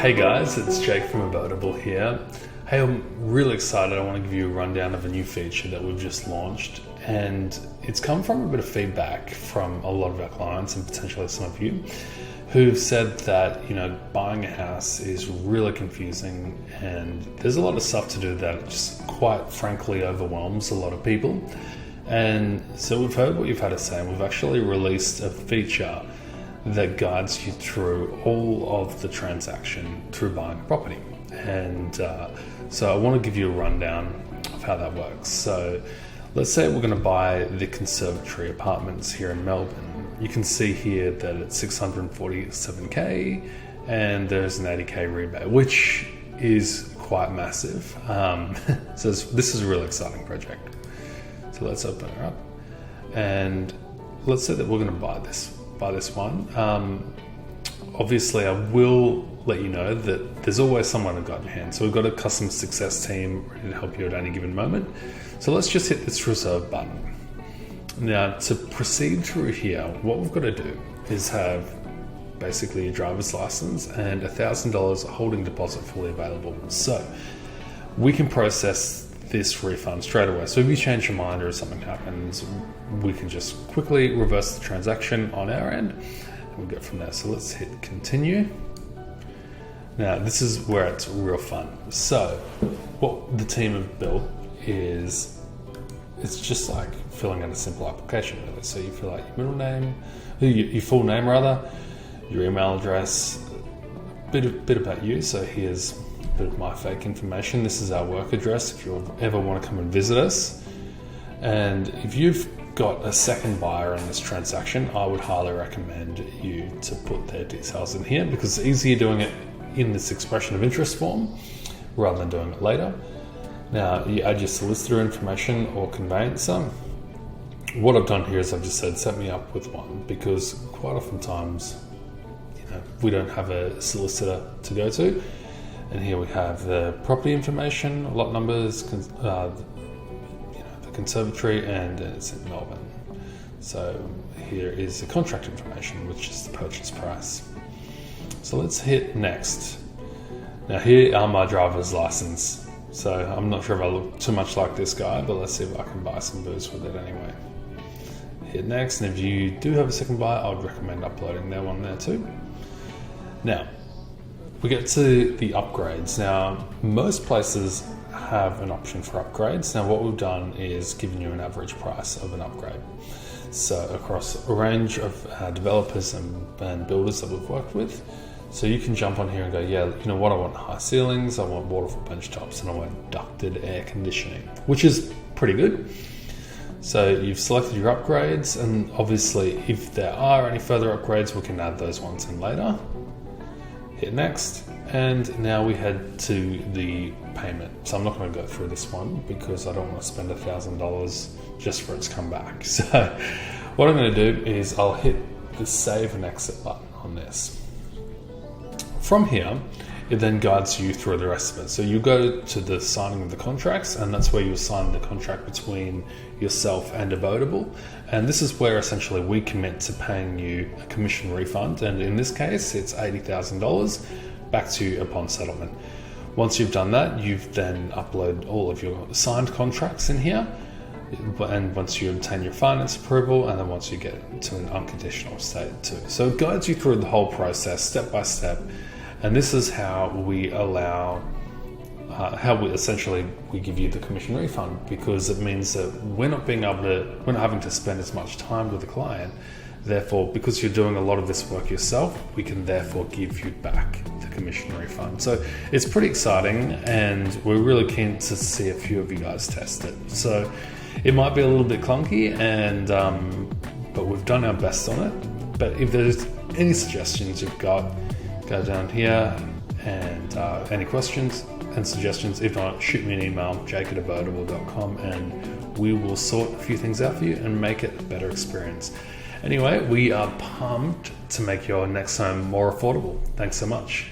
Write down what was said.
Hey guys, it's Jake from Abodable here. Hey, I'm really excited. I want to give you a rundown of a new feature that we've just launched, and it's come from a bit of feedback from a lot of our clients and potentially some of you who've said that, buying a house is really confusing and there's a lot of stuff to do that just quite frankly overwhelms a lot of people. And so we've heard what you've had to say, and we've actually released a feature that guides you through all of the transaction through buying a property. And so I want to give you a rundown of how that works. So let's say we're going to buy the conservatory apartments here in Melbourne. You can see here that it's 647k and there's an 80k rebate, which is quite massive. So this is a really exciting project. So let's open it up and let's say that we're going to buy this one. Obviously I will let you know that there's always someone to guide your hand. So we've got a customer success team ready to help you at any given moment. So let's just hit this reserve button. Now to proceed through here, what we've got to do is have basically a driver's license and $1,000 holding deposit fully available. So we can process this refund straight away. So if you change your mind or something happens, we can just quickly reverse the transaction on our end and we'll go from there. So let's hit continue. Now this is where it's real fun. So what the team have built is it's just like filling out a simple application really. So you fill out your middle name, your full name rather, your email address, a bit about you. So here's bit of my fake information. This is our work address if you ever want to come and visit us. And if you've got a second buyer in this transaction, I would highly recommend you to put their details in here because it's easier doing it in this expression of interest form rather than doing it later. Now you add your solicitor information or conveyancer. What I've done here is I've just said set me up with one because quite oftentimes we don't have a solicitor to go to. And here we have the property information, lot numbers, the conservatory, and it's in Melbourne. So here is the contract information, which is the purchase price. So let's hit next. Now here are my driver's license. So I'm not sure if I look too much like this guy, but let's see if I can buy some booze with it anyway. Hit next, and if you do have a second buyer, I would recommend uploading their one there too. Now, we get to the upgrades. Now, most places have an option for upgrades. Now, what we've done is given you an average price of an upgrade. So across a range of developers and builders that we've worked with. So you can jump on here and go, yeah, you know what, I want high ceilings, I want waterfall bench tops, and I want ducted air conditioning, which is pretty good. So you've selected your upgrades, and obviously if there are any further upgrades, we can add those ones in later. Hit next, and now we head to the payment. So I'm not going to go through this one because I don't want to spend $1,000 just for it to come back. So what I'm going to do is I'll hit the save and exit button on this. From here, it then guides you through the rest of it. So you go to the signing of the contracts, and that's where you'll sign the contract between yourself and Abodable. And this is where essentially we commit to paying you a commission refund. And in this case, it's $80,000 back to you upon settlement. Once you've done that, you've then upload all of your signed contracts in here. And once you obtain your finance approval, and then once you get to an unconditional state too. So it guides you through the whole process step by step. And this is how we allow, we give you the commission refund, because it means that we're not having to spend as much time with the client. Therefore, because you're doing a lot of this work yourself, we can therefore give you back the commission refund. So it's pretty exciting, and we're really keen to see a few of you guys test it. So it might be a little bit clunky, but we've done our best on it. But if there's any suggestions you've got, go down here, and any questions and suggestions, if not, shoot me an email, jake@abodable.com, and we will sort a few things out for you and make it a better experience. Anyway, we are pumped to make your next home more affordable. Thanks so much.